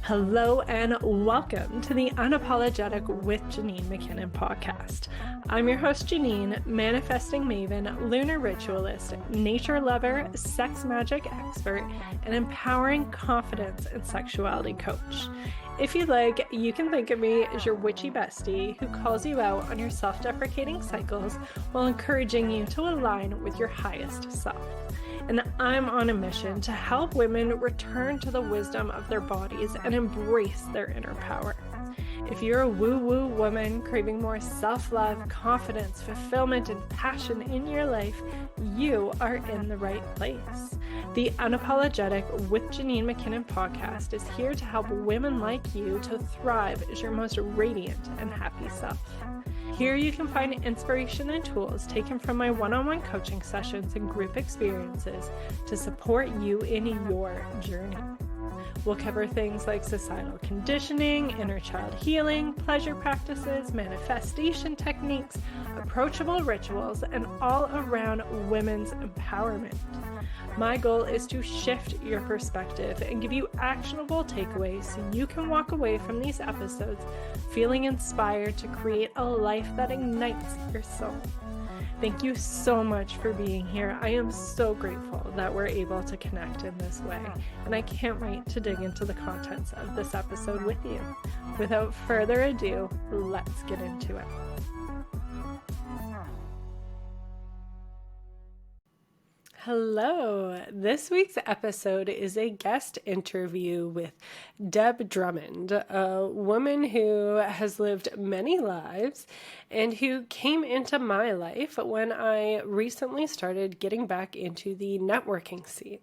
Hello and welcome to the Unapologetic with Janine McKinnon podcast. I'm your host Janine, manifesting maven, lunar ritualist, nature lover, sex magic expert, and empowering confidence and sexuality coach. If you'd like, you can think of me as your witchy bestie who calls you out on your self-deprecating cycles while encouraging you to align with your highest self. And I'm on a mission to help women return to the wisdom of their bodies and embrace their inner power. If you're a woo-woo woman craving more self-love, confidence, fulfillment, and passion in your life, you are in the right place. The Unapologetic with Janine McKinnon podcast is here to help women like you to thrive as your most radiant and happy self. Here you can find inspiration and tools taken from my one-on-one coaching sessions and group experiences to support you in your journey. We'll cover things like societal conditioning, inner child healing, pleasure practices, manifestation techniques, approachable rituals, and all around women's empowerment. My goal is to shift your perspective and give you actionable takeaways so you can walk away from these episodes feeling inspired to create a life that ignites your soul. Thank you so much for being here. I am so grateful that we're able to connect in this way, and I can't wait to dig into the contents of this episode with you. Without further ado, let's get into it. Hello. This week's episode is a guest interview with Deb Drummond, a woman who has lived many lives and who came into my life when I recently started getting back into the networking scene.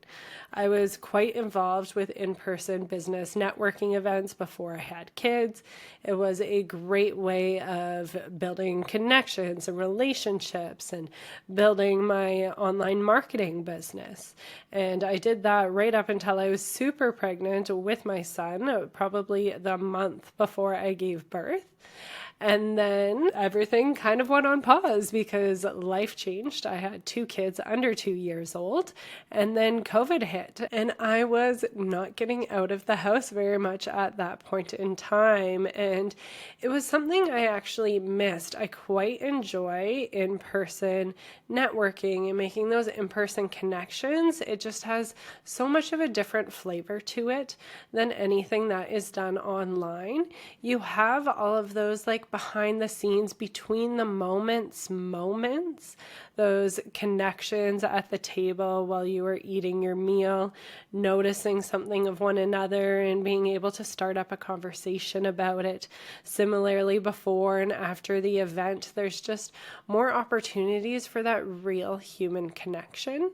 I was quite involved with in-person business networking events before I had kids. It was a great way of building connections and relationships and building my online marketing business. And I did that right up until I was super pregnant with my son, probably the month before I gave birth. And then everything kind of went on pause because life changed. I had 2 kids under 2 years old, and then COVID hit, and I was not getting out of the house very much at that point in time. And it was something I actually missed. I quite enjoy in-person networking and making those in-person connections. It just has so much of a different flavor to it than anything that is done online. You have all of those like behind the scenes, between the moments, those connections at the table while you are eating your meal, noticing something of one another and being able to start up a conversation about it. Similarly, before and after the event, there's just more opportunities for that real human connection.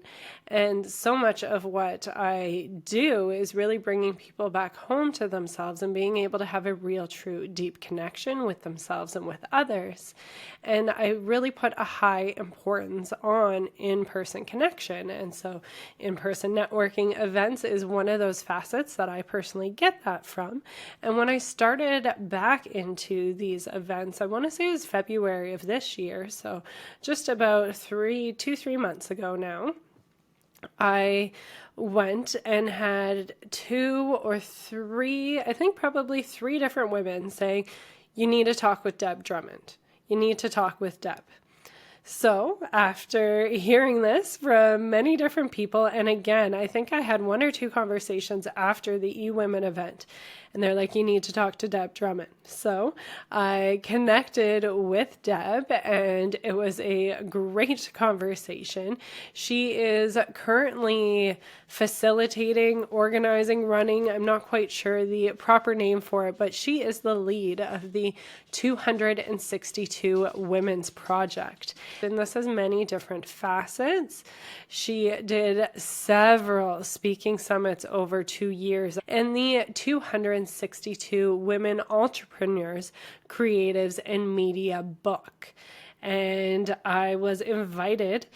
And so much of what I do is really bringing people back home to themselves and being able to have a real, true, deep connection with themselves and with others. And I really put a high importance on in-person connection. And so in-person networking events is one of those facets that I personally get that from. And when I started back into these events, I want to say it was February of this year, so just about 3 months ago now, I went and had 2 or 3, I think probably 3 different women saying, "You need to talk with Deb Drummond. You need to talk with Deb." So after hearing this from many different people, and again, I think I had 1 or 2 conversations after the eWomen event, and they're like, "You need to talk to Deb Drummond." So I connected with Deb, and it was a great conversation. She is currently facilitating, organizing, running, I'm not quite sure the proper name for it, but she is the lead of the 262 Women's Project. And this has many different facets. She did several speaking summits over 2 years, and the 262 Women Entrepreneurs, Creatives, and Media book. And I was invited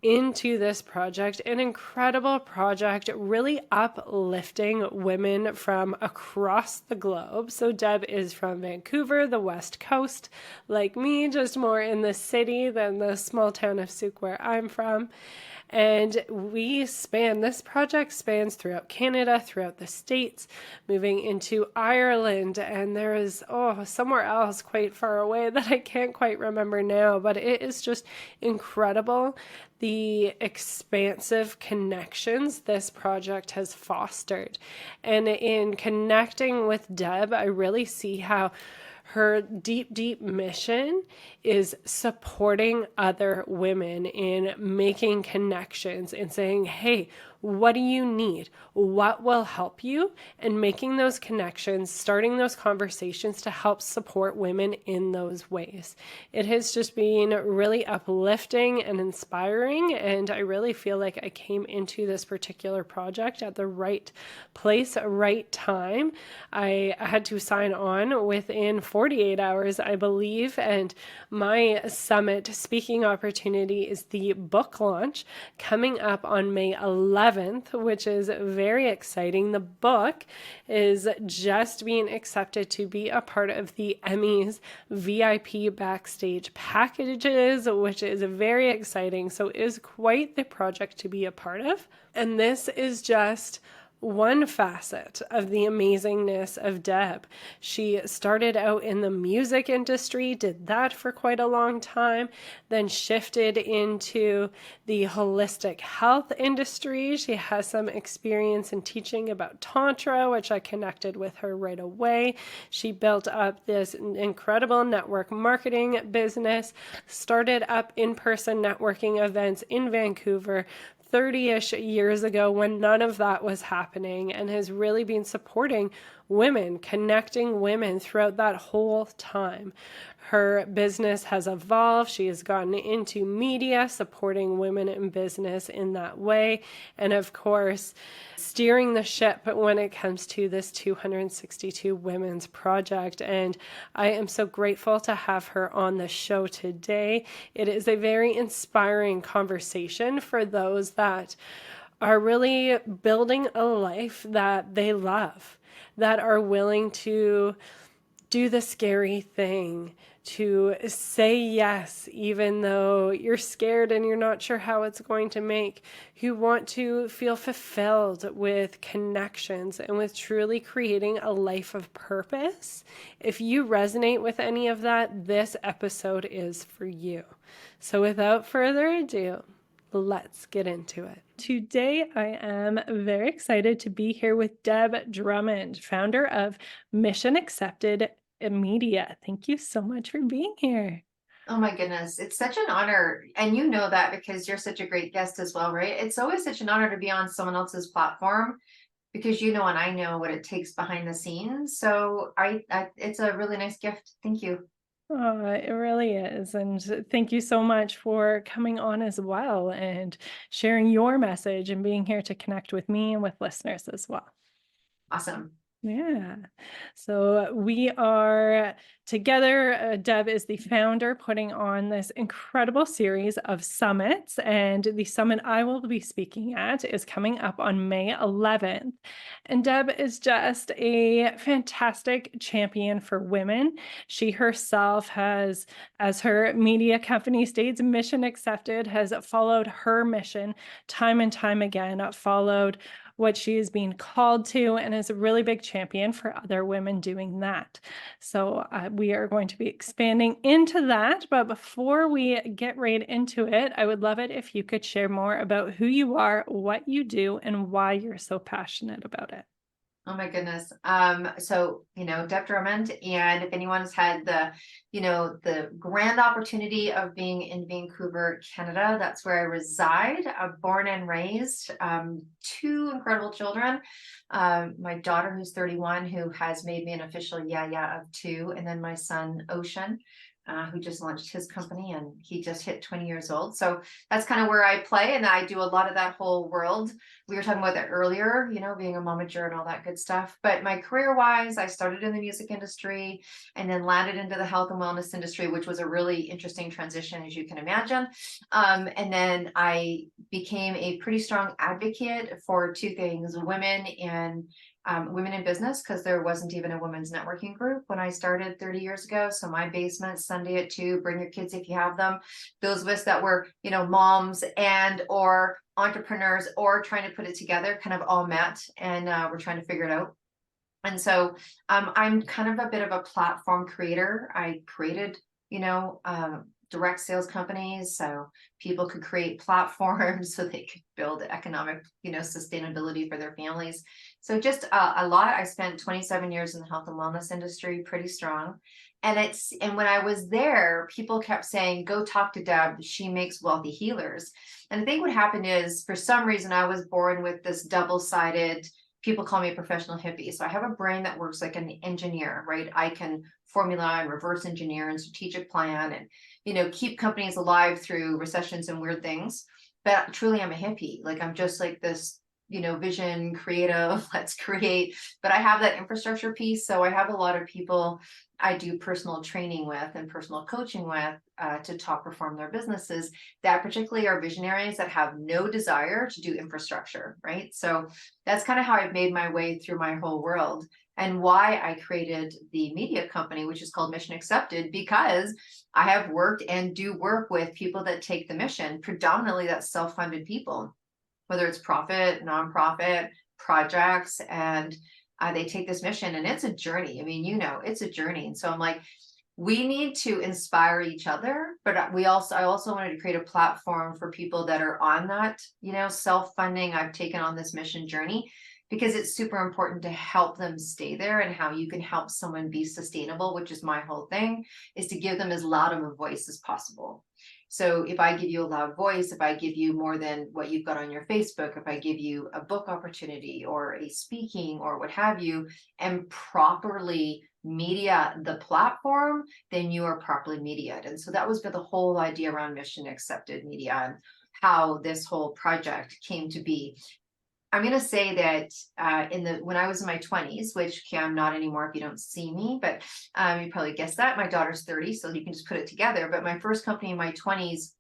into this project, an incredible project, really uplifting women from across the globe. So Deb is from Vancouver, the West Coast, like me, just more in the city than the small town of Souk where I'm from. And this project spans throughout Canada, throughout the States, moving into Ireland, and there is, somewhere else quite far away that I can't quite remember now, but it is just incredible the expansive connections this project has fostered. And in connecting with Deb, I really see how her deep, deep mission is supporting other women in making connections and saying, hey, what do you need? What will help you? And making those connections, starting those conversations to help support women in those ways. It has just been really uplifting and inspiring. And I really feel like I came into this particular project at the right place, right time. I had to sign on within 48 hours, I believe. And my summit speaking opportunity is the book launch coming up on May 11th. Which is very exciting. The book is just being accepted to be a part of the Emmys VIP backstage packages, which is very exciting. So it is quite the project to be a part of. And this is just one facet of the amazingness of Deb. She started out in the music industry, did that for quite a long time, then shifted into the holistic health industry. She has some experience in teaching about Tantra, which I connected with her right away. She built up this incredible network marketing business, started up in-person networking events in Vancouver, 30-ish years ago when none of that was happening, and has really been supporting women, connecting women throughout that whole time. Her business has evolved. She has gotten into media, supporting women in business in that way. And of course, steering the ship when it comes to this 262 Women's Project. And I am so grateful to have her on the show today. It is a very inspiring conversation for those that are really building a life that they love, that are willing to do the scary thing, to say yes, even though you're scared and you're not sure how it's going to make, who want to feel fulfilled with connections and with truly creating a life of purpose. If you resonate with any of that, this episode is for you. So without further ado, let's get into it. Today, I am very excited to be here with Deb Drummond, founder of Mission Accepted Media. Thank you so much for being here. Oh my goodness, it's such an honor. And you know that because you're such a great guest as well, right? It's always such an honor to be on someone else's platform because you know and I know what it takes behind the scenes. So it's a really nice gift. Thank you. Oh, it really is. And thank you so much for coming on as well and sharing your message and being here to connect with me and with listeners as well. Awesome. Yeah. So we are together. Deb is the founder putting on this incredible series of summits. And the summit I will be speaking at is coming up on May 11th. And Deb is just a fantastic champion for women. She herself has, as her media company states, Mission Accepted, has followed her mission time and time again, followed what she is being called to, and is a really big champion for other women doing that. So we are going to be expanding into that. But before we get right into it, I would love it if you could share more about who you are, what you do, and why you're so passionate about it. Oh my goodness. So, Deb Drummond, and if anyone's had the grand opportunity of being in Vancouver, Canada, that's where I reside. I'm born and raised, two incredible children. My daughter, who's 31, who has made me an official yaya of two, and then my son, Ocean, who just launched his company and he just hit 20 years old. So that's kind of where I play. And I do a lot of that whole world. We were talking about that earlier, being a momager and all that good stuff. But my career wise, I started in the music industry and then landed into the health and wellness industry, which was a really interesting transition, as you can imagine. And then I became a pretty strong advocate for two things: women and women in business, because there wasn't even a women's networking group when I started 30 years ago. So my basement, Sunday at 2, bring your kids if you have them. Those of us that were, moms and or entrepreneurs or trying to put it together kind of all met, and we're trying to figure it out. And so I'm kind of a bit of a platform creator. I created, direct sales companies so people could create platforms so they could build economic, sustainability for their families. So just a lot. I spent 27 years in the health and wellness industry, pretty strong. And when I was there, people kept saying, go talk to Deb. She makes wealthy healers. And I think what happened is, for some reason, I was born with this double-sided, people call me a professional hippie. So I have a brain that works like an engineer, right? I can formula and reverse engineer and strategic plan and, keep companies alive through recessions and weird things. But truly, I'm a hippie. Like, I'm just like this, vision, creative, let's create. But I have that infrastructure piece. So I have a lot of people I do personal training with and personal coaching with to top perform their businesses that particularly are visionaries that have no desire to do infrastructure, right? So that's kind of how I've made my way through my whole world, and why I created the media company, which is called Mission Accepted, because I have worked and do work with people that take the mission. Predominantly, that's self-funded people, whether it's profit, nonprofit, projects, and they take this mission, and it's a journey. I mean, it's a journey. And so I'm like, we need to inspire each other, but I also wanted to create a platform for people that are on that, self-funding. I've taken on this mission journey because it's super important to help them stay there, and how you can help someone be sustainable, which is my whole thing, is to give them as loud of a voice as possible. So if I give you a loud voice, if I give you more than what you've got on your Facebook, if I give you a book opportunity or a speaking or what have you, and properly media the platform, then you are properly mediated. And so that was the whole idea around Mission Accepted Media and how this whole project came to be. I'm going to say that when I was in my 20s, which I'm not anymore if you don't see me, but you probably guessed that. My daughter's 30, so you can just put it together. But my first company in my 20s,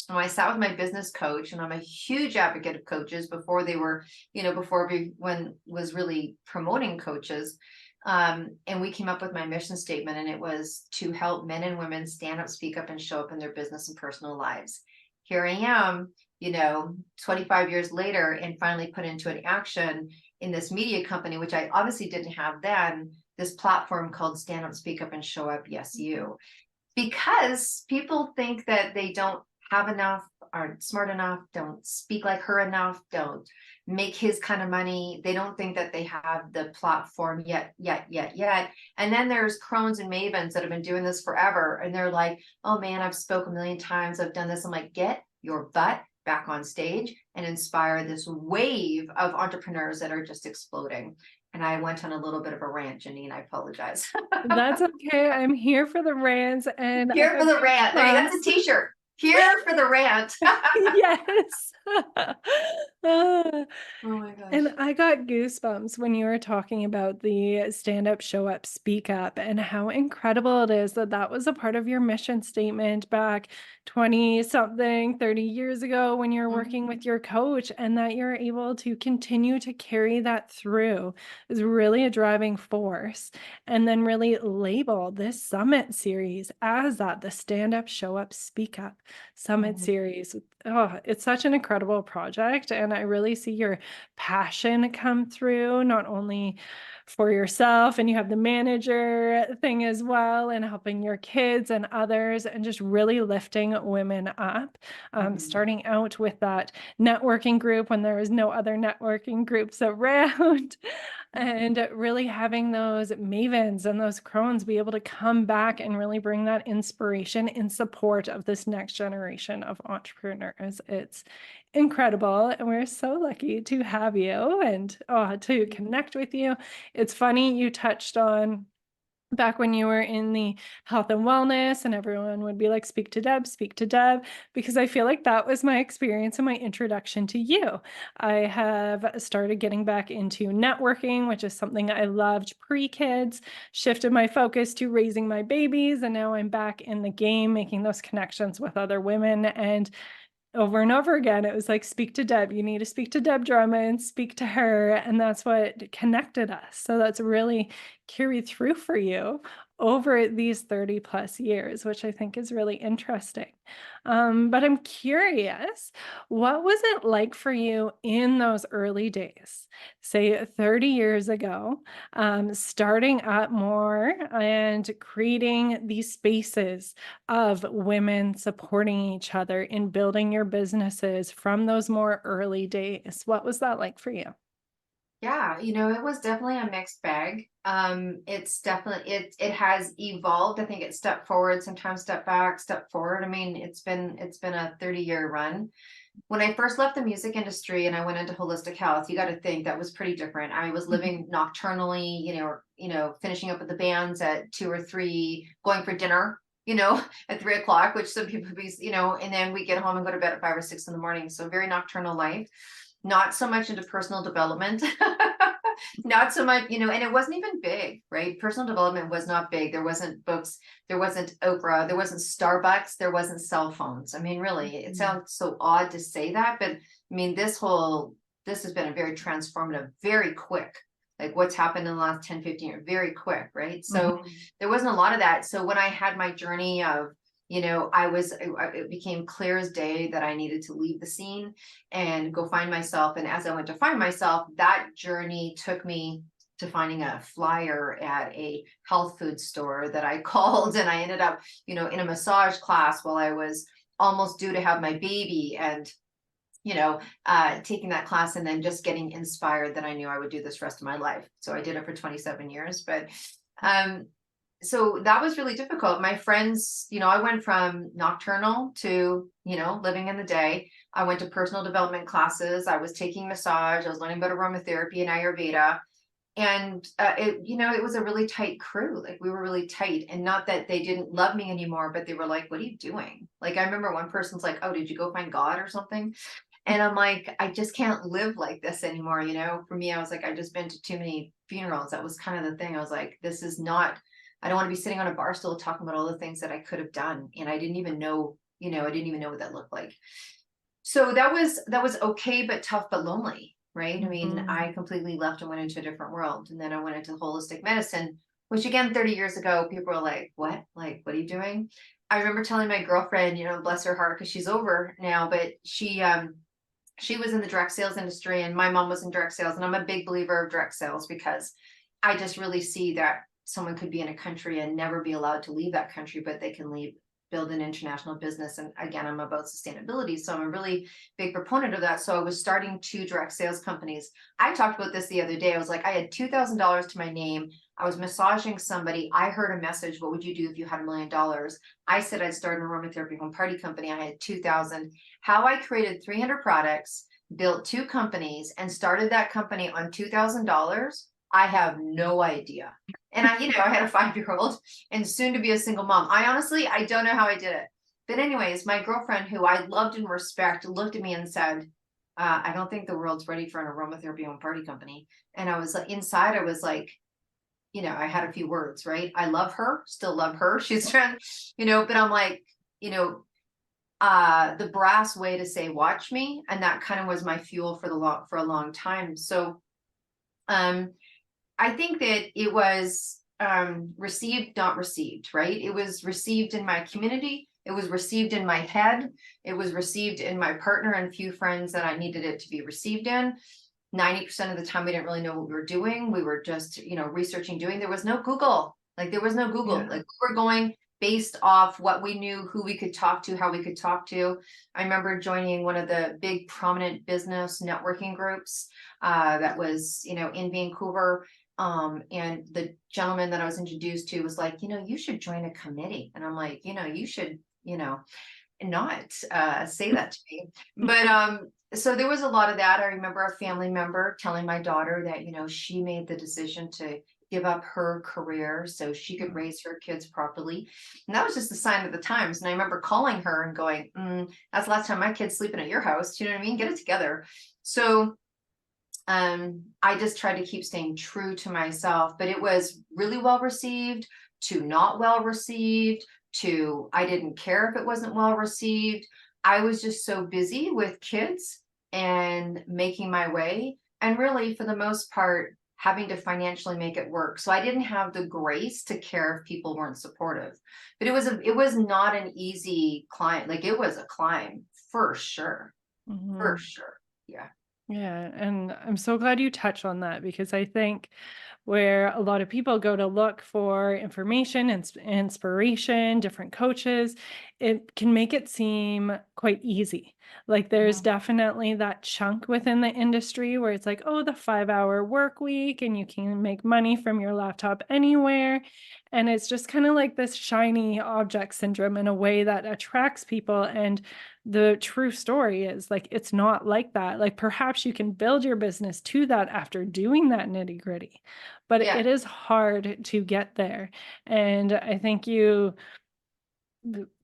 when I sat with my business coach, and I'm a huge advocate of coaches before they were, before everyone was really promoting coaches. And we came up with my mission statement, and it was to help men and women stand up, speak up, and show up in their business and personal lives. Here I am, 25 years later, and finally put into an action in this media company, which I obviously didn't have then, this platform called Stand Up, Speak Up, and Show Up, Yes You. Because people think that they don't have enough, aren't smart enough, don't speak like her enough, don't make his kind of money. They don't think that they have the platform yet. And then there's crones and mavens that have been doing this forever. And they're like, oh man, I've spoken a million times, I've done this. I'm like, get your butt back on stage and inspire this wave of entrepreneurs that are just exploding. And I went on a little bit of a rant, Janine. I apologize. That's okay. I'm here for the rants, and I Here for have the rant. There, that's a t-shirt. Here for the rant. yes. Oh my gosh. And I got goosebumps when you were talking about the stand up, show up, speak up, and how incredible it is that that was a part of your mission statement back 20 something, 30 years ago when you're working with your coach, and that you're able to continue to carry that through is really a driving force. And then really label this summit series as that, the stand up, show up, speak up summit series. Oh, it's such an incredible project. And I really see your passion come through, not only for yourself, and you have the manager thing as well, and helping your kids and others, and just really lifting women up. Starting out with that networking group when there was no other networking groups around, and really having those mavens and those crones be able to come back and really bring that inspiration in support of this next generation of entrepreneurs. It's incredible, and we're so lucky to have you and to connect with you. It's funny, you touched on back when you were in the health and wellness, and everyone would be like, speak to Deb, because I feel like that was my experience and my introduction to you. I have started getting back into networking, which is something I loved pre-kids, shifted my focus to raising my babies, and now I'm back in the game, making those connections with other women. And over and over again, it was like, speak to Deb. You need to speak to Deb Drummond, speak to her. And that's what connected us. So that's really carried through for you over these 30 plus years, which I think is really interesting. But I'm curious, what was it like for you in those early days, say 30 years ago, starting up more and creating these spaces of women supporting each other in building your businesses from those more early days? What was that like for you? Yeah, it was definitely a mixed bag. It's definitely it has evolved. I think it stepped forward, sometimes step back, step forward. I mean, it's been a 30-year run. When I first left the music industry and I went into holistic health, you got to think that was pretty different. I was Mhm. living nocturnally, finishing up with the bands at 2 or 3, going for dinner, at 3 o'clock, which some people be, and then we get home and go to bed at 5 or 6 in the morning. So very nocturnal life, not so much into personal development. Not so much, and it wasn't even big, right? Personal development was not big. There wasn't books, there wasn't Oprah, there wasn't Starbucks, there wasn't cell phones. I mean, really, it Mhm. sounds so odd to say that, but I mean, this has been a very transformative, very quick. Like what's happened in the last 10, 15 years, very quick, right? So Mhm. there wasn't a lot of that. So when I had my journey of, it became clear as day that I needed to leave the scene and go find myself. And as I went to find myself, that journey took me to finding a flyer at a health food store that I called, and I ended up, in a massage class while I was almost due to have my baby, and taking that class and then just getting inspired that I knew I would do this rest of my life. So I did it for 27 years, but um so that was really difficult. My friends, I went from nocturnal to, living in the day. I went to personal development classes. I was taking massage. I was learning about aromatherapy and Ayurveda. And it was a really tight crew. Like we were really tight. And not that they didn't love me anymore, but they were like, what are you doing? Like I remember one person's like, oh, did you go find God or something? And I'm like, I just can't live like this anymore. For me, I was like, I just been to too many funerals. That was kind of the thing. I was like, this is not, I don't want to be sitting on a bar stool talking about all the things that I could have done. And I didn't even know, I didn't even know what that looked like. So that was okay, but tough, but lonely, right? I mean, Mhm. I completely left and went into a different world. And then I went into holistic medicine, which again, 30 years ago, people were like, what? Like, what are you doing? I remember telling my girlfriend, bless her heart, because she's over now, but she was in the direct sales industry and my mom was in direct sales. And I'm a big believer of direct sales because I just really see that someone could be in a country and never be allowed to leave that country, but they can leave, build an international business. And again, I'm about sustainability. So I'm a really big proponent of that. So I was starting 2 direct sales companies. I talked about this the other day. I was like, I had $2,000 to my name. I was massaging somebody. I heard a message. What would you do if you had $1 million? I said I'd start an aromatherapy home party company. I had 2,000. How I created 300 products, built 2 companies, and started that company on $2,000. I have no idea. And I had a 5-year-old and soon to be a single mom. I don't know how I did it. But anyways, my girlfriend, who I loved and respect, looked at me and said, I don't think the world's ready for an aromatherapy home party company. And I was like, inside, I was like, I had a few words, right? I love her, still love her. She's trying, but I'm like, you know, the brass way to say watch me, and that kind of was my fuel for a long time. So um I think that it was received, not received, right? It was received in my community, it was received in my head, it was received in my partner and few friends that I needed it to be received in. 90% of the time we didn't really know what we were doing. We were just, researching, doing. There was no Google. Like there was no Google. Yeah. Like we were going based off what we knew, who we could talk to, how we could talk to. I remember joining one of the big prominent business networking groups that was, in Vancouver. And the gentleman that I was introduced to was like, you should join a committee. And I'm like, you should, not say that to me. But so there was a lot of that. I remember a family member telling my daughter that, she made the decision to give up her career so she could raise her kids properly. And that was just a sign of the times. And I remember calling her and going, that's the last time my kid's sleeping at your house. Do you know what I mean? Get it together. So I just tried to keep staying true to myself, but it was really well received to not well received to I didn't care if it wasn't well received. I was just so busy with kids and making my way, and really for the most part having to financially make it work. So I didn't have the grace to care if people weren't supportive. But it was not an easy climb. Like it was a climb for sure. For Mhm. sure. Yeah. Yeah, and I'm so glad you touched on that because I think where a lot of people go to look for information and inspiration, different coaches, it can make it seem quite easy. Like there's Mhm. definitely that chunk within the industry where it's like, oh, the 5-hour work week, and you can make money from your laptop anywhere. And it's just kind of like this shiny object syndrome in a way that attracts people. And the true story is like, it's not like that. Like perhaps you can build your business to that after doing that nitty gritty, but Yeah. it is hard to get there. And I think you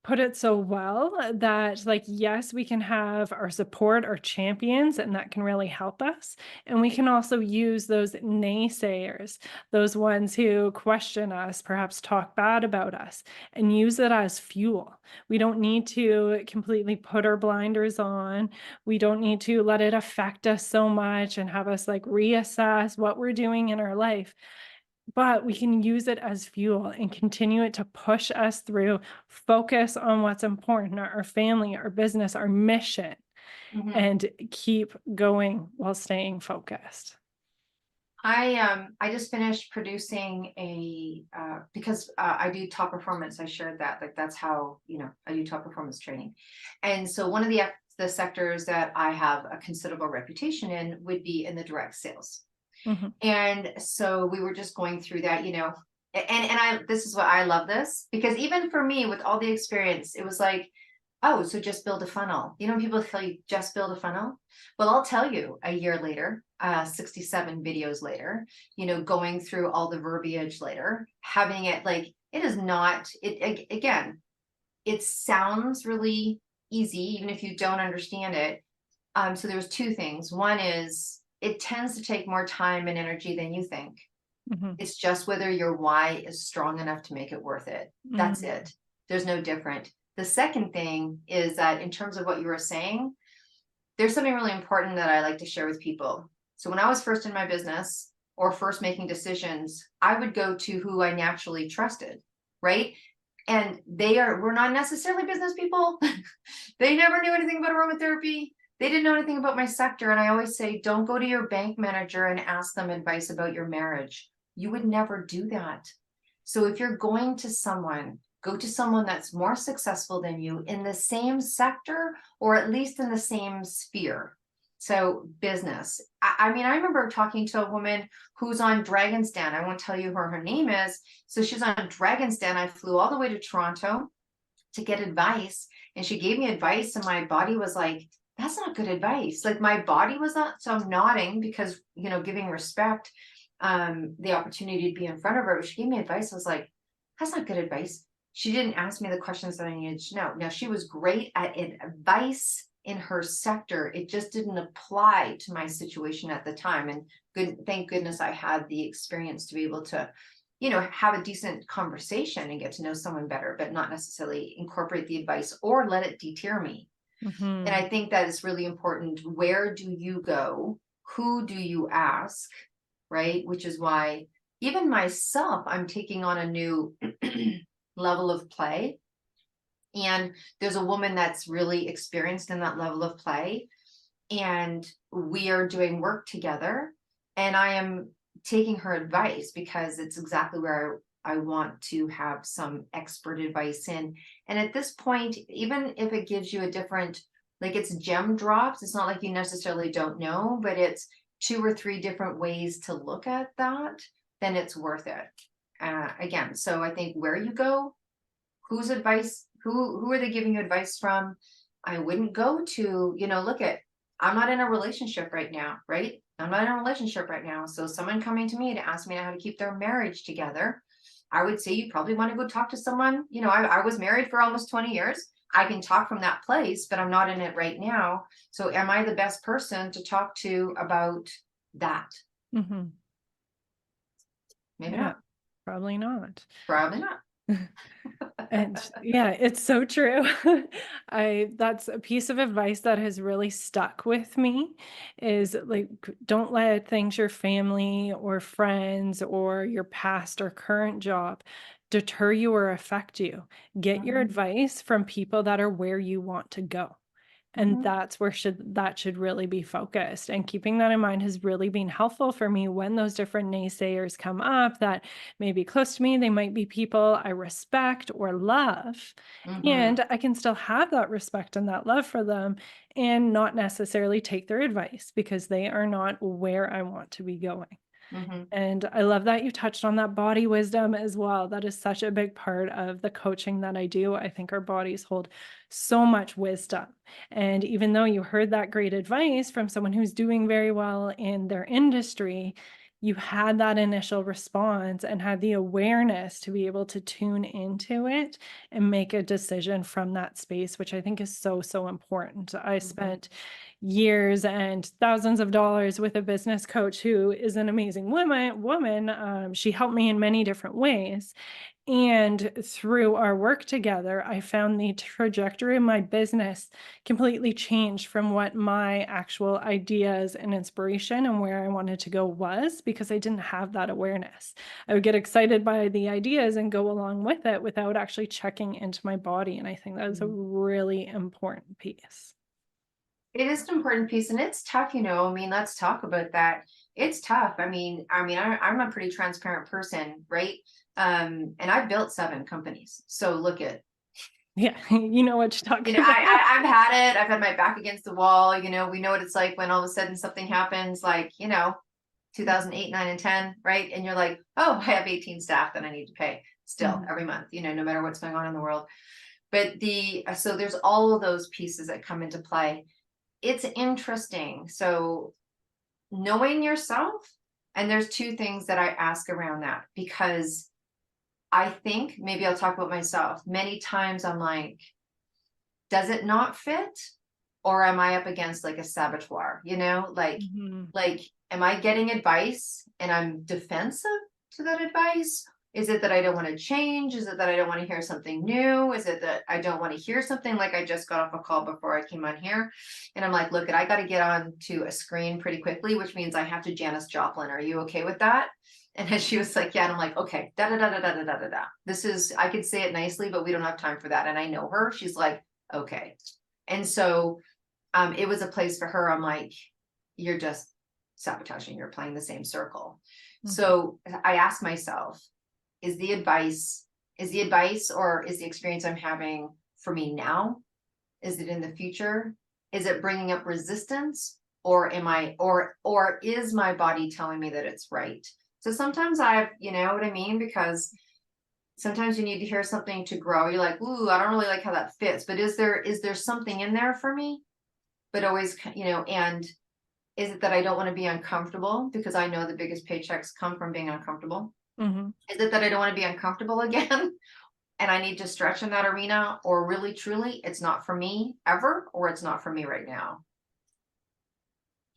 put it so well that like yes, we can have our support, our champions, and that can really help us, and we can also use those naysayers, those ones who question us, perhaps talk bad about us, and use it as fuel. We don't need to completely put our blinders on. We don't need to let it affect us so much and have us like reassess what we're doing in our life, but we can use it as fuel and continue it to push us through, focus on what's important, our family, our business, our mission, Mhm. and keep going while staying focused. I just finished producing a because I do top performance. I shared that, like that's how, I do top performance training. And so one of the sectors that I have a considerable reputation in would be in the direct sales. Mhm, And so we were just going through that, and I this is what I love this, because even for me with all the experience, it was like, oh, so just build a funnel. When people tell you just build a funnel? Well, I'll tell you a year later, 67 videos later, going through all the verbiage later, having it like it is not again, it sounds really easy, even if you don't understand it. So there's two things. One is it tends to take more time and energy than you think. mhm, It's just whether your why is strong enough to make it worth it. That's mm, it. There's no different. The second thing is that in terms of what you were saying, there's something really important that I like to share with people. So when I was first in my business or first making decisions, I would go to who I naturally trusted, right? And we're not necessarily business people. They never knew anything about aromatherapy. They didn't know anything about my sector. And I always say, don't go to your bank manager and ask them advice about your marriage. You would never do that. So if you're going to someone, go to someone that's more successful than you in the same sector or at least in the same sphere. So business. I mean, I remember talking to a woman who's on Dragon's Den. I won't tell you who her name is. So she's on Dragon's Den. I flew all the way to Toronto to get advice, and she gave me advice, and my body was like, that's not good advice. Like my body was not, so I'm nodding because, giving respect, the opportunity to be in front of her. But she gave me advice. I was like, that's not good advice. She didn't ask me the questions that I needed to know. Now she was great at advice in her sector. It just didn't apply to my situation at the time. And thank goodness I had the experience to be able to have a decent conversation and get to know someone better, but not necessarily incorporate the advice or let it deter me. And mhm, I think that is really important. Where do you go? Who do you ask? Right? Which is why even myself, I'm taking on a new level of play. And there's a woman that's really experienced in that level of play. And we are doing work together. And I am taking her advice because it's exactly where I want to have some expert advice in. And at this point, even if it gives you a different, like it's gem drops, it's not like you necessarily don't know, but it's 2 or 3 different ways to look at that, then it's worth it. Again, so I think where you go, whose advice, who are they giving you advice from? I wouldn't go to, look at, I'm not in a relationship right now, right? I'm not in a relationship right now. So someone coming to me to ask me how to keep their marriage together, I would say you probably want to go talk to someone. I was married for almost 20 years. I can talk from that place, but I'm not in it right now. So am I the best person to talk to about that? mhm. Maybe Yeah, not. probably not. Probably not. And yeah, it's so true. That's a piece of advice that has really stuck with me is like, don't let things your family or friends or your past or current job deter you or affect you. Get your Mhm, advice from people that are where you want to go. And mhm, that's where that should really be focused, and keeping that in mind has really been helpful for me when those different naysayers come up that may be close to me. They might be people I respect or love, mhm, and I can still have that respect and that love for them and not necessarily take their advice because they are not where I want to be going. mhm, And I love that you touched on that body wisdom as well. That is such a big part of the coaching that I do. I think our bodies hold so much wisdom. And even though you heard that great advice from someone who's doing very well in their industry, you had that initial response and had the awareness to be able to tune into it and make a decision from that space, which I think is so, so important. I mhm. spent years and thousands of dollars with a business coach who is an amazing woman. She helped me in many different ways. And through our work together, I found the trajectory of my business completely changed from what my actual ideas and inspiration and where I wanted to go was, because I didn't have that awareness. I would get excited by the ideas and go along with it without actually checking into my body. And I think that is a Mhm. really important piece. It is an important piece, and it's tough, I mean, let's talk about that. It's tough. I'm a pretty transparent person, right? And I've built 7 companies. So look at, Yeah, you know what you're talking about. I've had it. I've had my back against the wall. We know what it's like when all of a sudden something happens, like, 2008, 9, and 10, right? And you're like, oh, I have 18 staff that I need to pay still Mhm, every month, no matter what's going on in the world. But so there's all of those pieces that come into play. It's interesting. So knowing yourself, and there's 2 things that I ask around that, because I think, maybe I'll talk about myself. Many times I'm like, does it not fit? Or am I up against like a saboteur? mhm, Like, am I getting advice and I'm defensive to that advice? Is it that I don't want to change? Is it that I don't want to hear something new? Is it that I don't want to hear something? Like, I just got off a call before I came on here, and I'm like, look, I got to get on to a screen pretty quickly, which means I have to Janis Joplin. Are you okay with that? And then she was like, yeah. And I'm like, okay, da da da da da da da da da. This is, I could say it nicely, but we don't have time for that. And I know her. She's like, okay. And so it was a place for her. I'm like, you're just sabotaging, you're playing the same circle. mhm, So I ask myself, is the advice, or is the experience I'm having for me now? Is it in the future? Is it bringing up resistance? Or am I, or is my body telling me that it's right? So sometimes you know what I mean? Because sometimes you need to hear something to grow. You're like, ooh, I don't really like how that fits, but is there something in there for me? But always, and is it that I don't want to be uncomfortable, because I know the biggest paychecks come from being uncomfortable? mhm. Is it that I don't want to be uncomfortable again and I need to stretch in that arena, or really truly it's not for me ever, or it's not for me right now?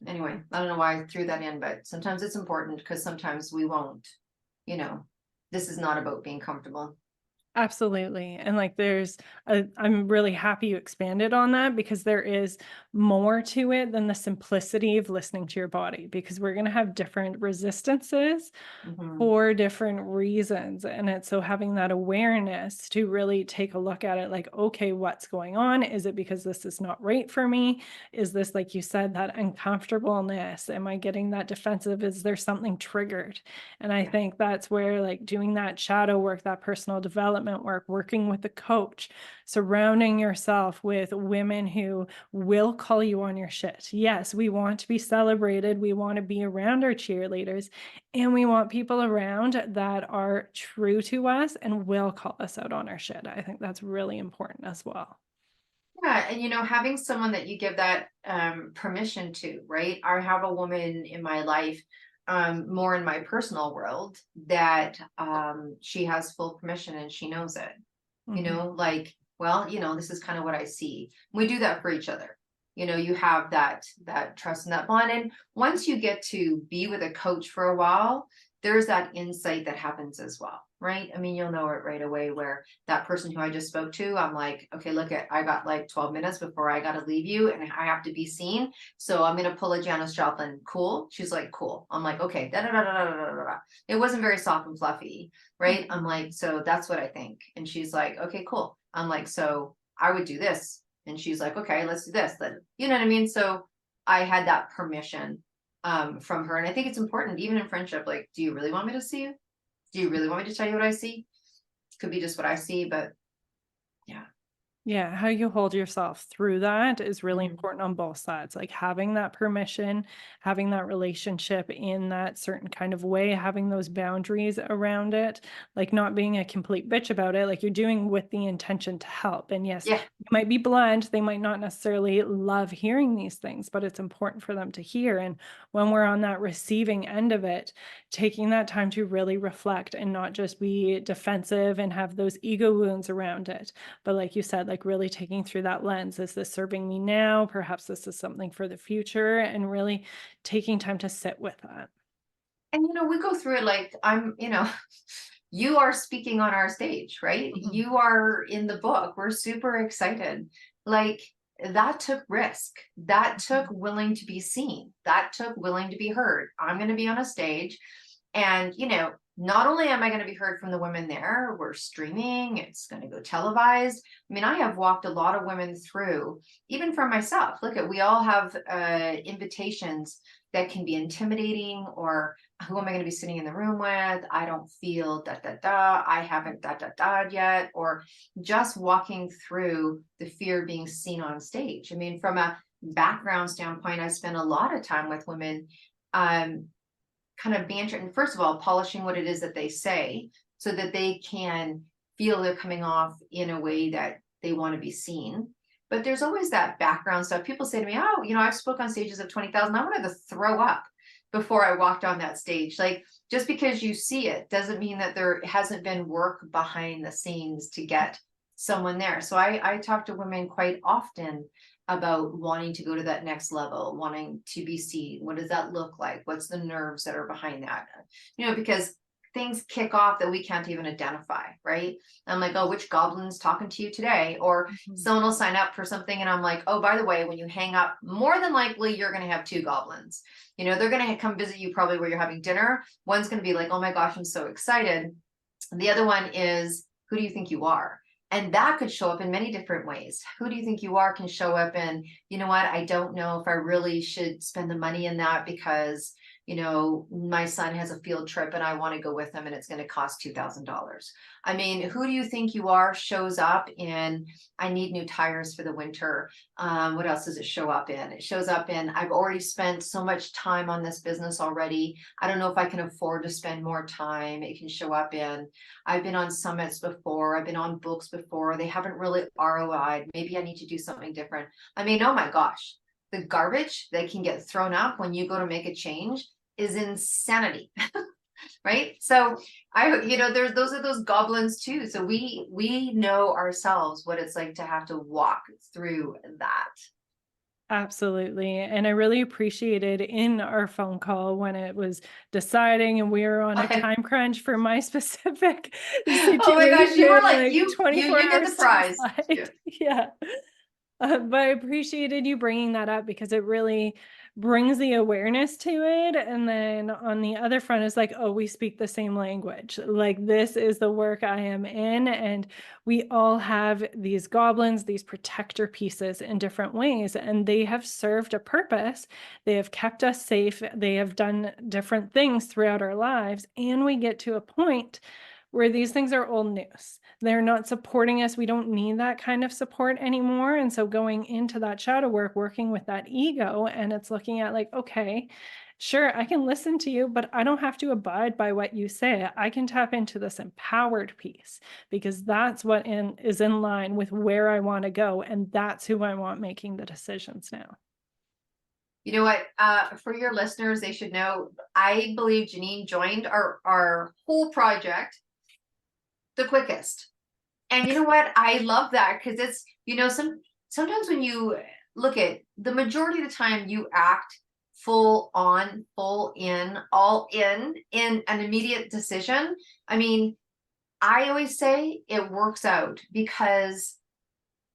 Anyway, I don't know why I threw that in, but sometimes it's important, because sometimes we won't, you know, this is not about being comfortable. Absolutely. And like I'm really happy you expanded on that because there is more to it than the simplicity of listening to your body, because we're going to have different resistances Hmm. for different reasons. And it's so having that awareness to really take a look at it like, okay, what's going on? Is it because this is not right for me? Is this, like you said, that uncomfortableness? Am I getting that defensive? Is there something triggered? And I Yeah. think that's where like doing that shadow work, that personal development work, working with a coach, surrounding yourself with women who will call you on your shit. Yes, we want to be celebrated. We want to be around our cheerleaders, and we want people around that are true to us and will call us out on our shit. I think that's really important as well. Yeah, and having someone that you give that permission to, right? I have a woman in my life, more in my personal world, that she has full permission and she knows it. Mhm. Like, well, this is kind of what I see. We do that for each other. You have that trust and that bond. And once you get to be with a coach for a while, there's that insight that happens as well, right? I mean, you'll know it right away where that person who I just spoke to, I'm like, okay, look at, I got like 12 minutes before I got to leave you and I have to be seen. So I'm going to pull a Janis Joplin. Cool. She's like, cool. I'm like, okay. Da, da, da, da, da, da, da, da. It wasn't very soft and fluffy, right? I'm like, so that's what I think. And she's like, okay, cool. I'm like, so I would do this. And she's like, okay, let's do this. Then, you know what I mean? So I had that permission from her. And I think it's important, even in friendship, like, do you really want me to see you? Do you really want me to tell you what I see? Could be just what I see, but yeah. Yeah, how you hold yourself through that is really Mhm. important on both sides. Like having that permission, having that relationship in that certain kind of way, having those boundaries around it, like not being a complete bitch about it, like you're doing with the intention to help. And yes, Yeah. you might be blunt, they might not necessarily love hearing these things, but it's important for them to hear. And when we're on that receiving end of it, taking that time to really reflect and not just be defensive and have those ego wounds around it, but like you said, like really taking through that lens, is this serving me now? Perhaps this is something for the future, and really taking time to sit with that. And we go through it like you are speaking on our stage, right? Mhm. You are in the book. We're super excited. Like that took risk. That took willing to be seen. That took willing to be heard. I'm going to be on a stage. And, not only am I going to be heard from the women there, we're streaming, it's going to go televised. I mean, I have walked a lot of women through, even for myself. Look at, we all have invitations that can be intimidating, or who am I going to be sitting in the room with? I don't feel da da da. I haven't da da da yet, or just walking through the fear of being seen on stage. I mean, from a background standpoint, I spend a lot of time with women. Kind of banter and first of all polishing what it is that they say so that they can feel they're coming off in a way that they want to be seen. But there's always that background stuff. People say to me, oh, I've spoke on stages of 20,000. I wanted to throw up before I walked on that stage. Like, just because you see it doesn't mean that there hasn't been work behind the scenes to get someone there. So I talk to women quite often about wanting to go to that next level, wanting to be seen. What does that look like? What's the nerves that are behind that? Because things kick off that we can't even identify, right? I'm like, oh, which goblin's talking to you today? Or Mhm. someone will sign up for something and I'm like, oh, by the way, when you hang up, more than likely you're going to have two goblins. They're going to come visit you probably where you're having dinner. One's going to be like, oh my gosh, I'm so excited. The other one is, who do you think you are? And that could show up in many different ways. Who do you think you are can show up in, you know what, I don't know if I really should spend the money in that because, my son has a field trip and I want to go with him and it's going to cost $2,000. I mean, who do you think you are shows up in, I need new tires for the winter. What else does it show up in? It shows up in, I've already spent so much time on this business already. I don't know if I can afford to spend more time. It can show up in, I've been on summits before. I've been on books before. They haven't really ROI'd. Maybe I need to do something different. I mean, oh my gosh, the garbage that can get thrown up when you go to make a change is insanity, right? So there's those are those goblins too. So we know ourselves what it's like to have to walk through that. Absolutely. And I really appreciated in our phone call when it was deciding and we were on a time crunch for my specific Oh my gosh, you were situation, like, like you 24 get the hours to prize. Yeah. decide. Yeah. But I appreciated you bringing that up because it really brings the awareness to it. And then on the other front is like, oh, we speak the same language. Like, this is the work I am in. And we all have these goblins, these protector pieces in different ways. And they have served a purpose. They have kept us safe. They have done different things throughout our lives. And we get to a point where these things are old news. They're not supporting us. We don't need that kind of support anymore. And so going into that shadow work, working with that ego, and it's looking at like, okay, sure, I can listen to you, but I don't have to abide by what you say. I can tap into this empowered piece because that's what is in line with where I want to go. And that's who I want making the decisions now. You know what? For your listeners, they should know. I believe Janine joined our whole project the quickest. And you know what? I love that because it's sometimes when you look at the majority of the time you act full on, full in, all in an immediate decision, I mean, I always say it works out because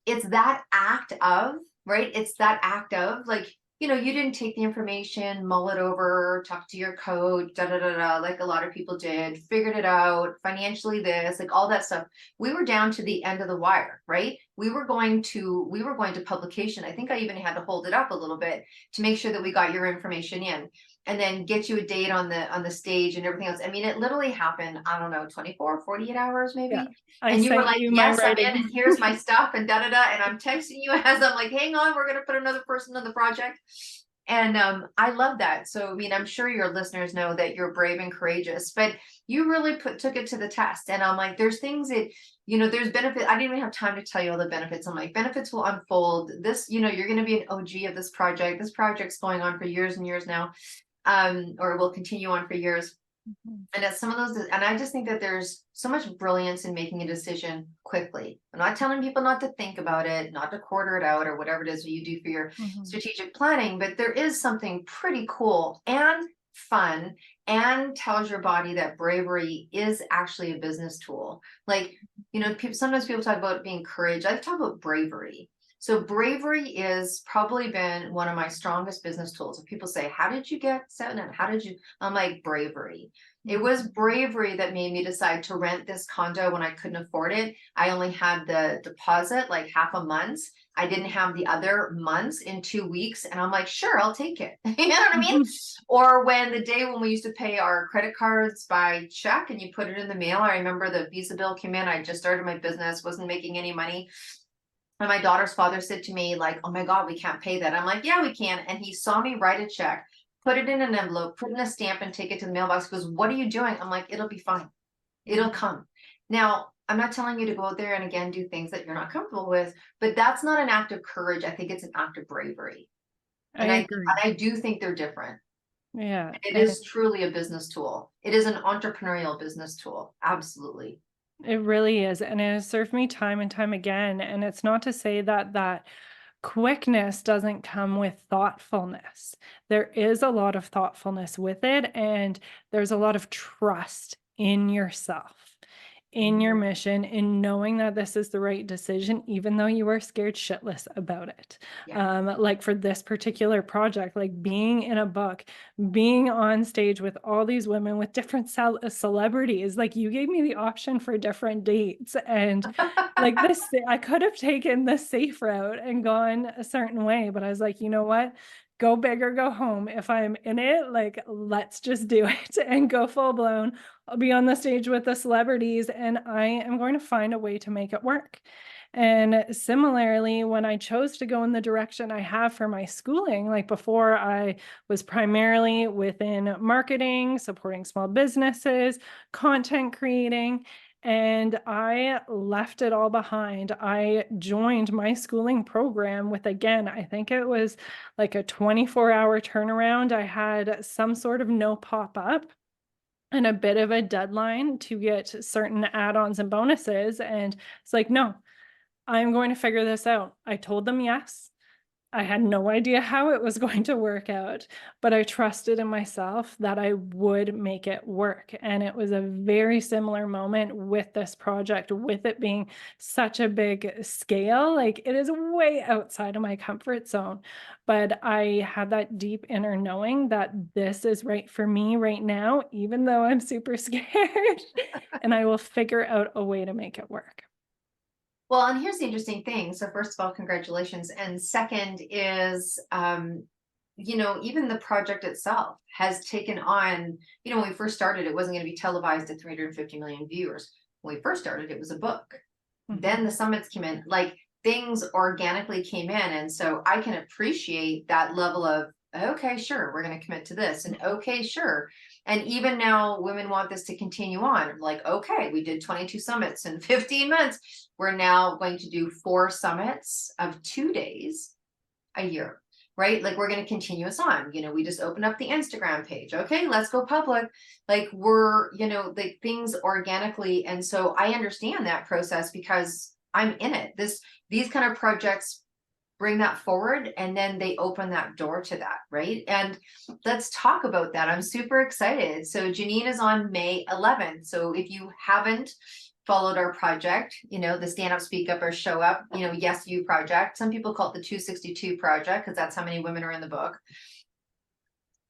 it's that act of, right? It's that act of like, you didn't take the information, mull it over, talk to your coach, da da da da, like a lot of people did, figured it out, financially this, like all that stuff. We were down to the end of the wire, right? We were going to publication. I think I even had to hold it up a little bit to make sure that we got your information in and then get you a date on the stage and everything else. I mean, it literally happened, I don't know, 24, 48 hours Yeah. maybe. I And you were sent like, you my yes, I'm in, and writing. here's my stuff, and da da da. And I'm texting you as I'm like, hang on, we're gonna put another person on the project. And I love that. So I mean, I'm sure your listeners know that you're brave and courageous, but you really took it to the test. And I'm like, there's things that, there's benefit. I didn't even have time to tell you all the benefits. I'm like, benefits will unfold. This, you're gonna be an OG of this project. This project's going on for years and years now, or will continue on for years. And it's some of those, and I just think that there's so much brilliance in making a decision quickly. I'm not telling people not to think about it, not to quarter it out or whatever it is you do for your Mhm. strategic planning, but there is something pretty cool and fun and tells your body that bravery is actually a business tool. Like, sometimes people talk about being courage. I talk about bravery. So bravery is probably been one of my strongest business tools. If people say, how did you get set and how did you, I'm like, bravery. It was bravery that made me decide to rent this condo when I couldn't afford it. I only had the deposit like half a month. I didn't have the other months in 2 weeks. And I'm like, sure, I'll take it. You know what I mean? Or when the day when we used to pay our credit cards by check and you put it in the mail, I remember the Visa bill came in. I just started my business, wasn't making any money. And my daughter's father said to me, like, oh my God, we can't pay that. I'm like, yeah, we can. And he saw me write a check, put it in an envelope, put in a stamp and take it to the mailbox. He goes, what are you doing? I'm like, it'll be fine. It'll come. Now, I'm not telling you to go out there and again, do things that you're not comfortable with, but that's not an act of courage. I think it's an act of bravery. I And agree. I do think they're different. Yeah. It And is truly a business tool. It is an entrepreneurial business tool. Absolutely. it really is. And it has served me time and time again. And it's not to say that quickness doesn't come with thoughtfulness. There is a lot of thoughtfulness with it, and there's a lot of trust in yourself, in your Mhm. mission, in knowing that this is the right decision, even though you are scared shitless about it. Yeah. Like for this particular project, like being in a book, being on stage with all these women with different celebrities, like you gave me the option for different dates. And like this, I could have taken the safe route and gone a certain way, but I was like, you know what? Go big or go home. If I'm in it, like, let's just do it and go full blown. I'll be on the stage with the celebrities and I am going to find a way to make it work. And similarly, when I chose to go in the direction I have for my schooling, like before, I was primarily within marketing, supporting small businesses, content creating. And I left it all behind. I joined my schooling program with, again, I think it was like a 24-hour turnaround. I had some sort of no pop up and a bit of a deadline to get certain add-ons and bonuses. And it's like, no, I'm going to figure this out. I told them yes. I had no idea how it was going to work out, but I trusted in myself that I would make it work. And it was a very similar moment with this project, with it being such a big scale. Like it is way outside of my comfort zone, but I had that deep inner knowing that this is right for me right now, even though I'm super scared, and I will figure out a way to make it work. Well, and here's the interesting thing. So first of all, congratulations. And second is, even the project itself has taken on, when we first started, it wasn't going to be televised at 350 million viewers. When we first started, it was a book. Mhm. Then the summits came in, like things organically came in. And so I can appreciate that level of, okay, sure, we're going to commit to this. And okay, sure. And even now, women want this to continue on. Like, okay, we did 22 summits in 15 months. We're now going to do 4 summits of 2 days a year, right? Like, we're going to continue us on. We just opened up the Instagram page. Okay, let's go public. Like, we're, like things organically. And so I understand that process because I'm in it. These kind of projects bring that forward, and then they open that door to that, right? And let's talk about that. I'm super excited. So Janine is on May 11th. So if you haven't followed our project, the Stand Up, Speak Up, or Show Up, Yes You project. Some people call it the 262 project because that's how many women are in the book.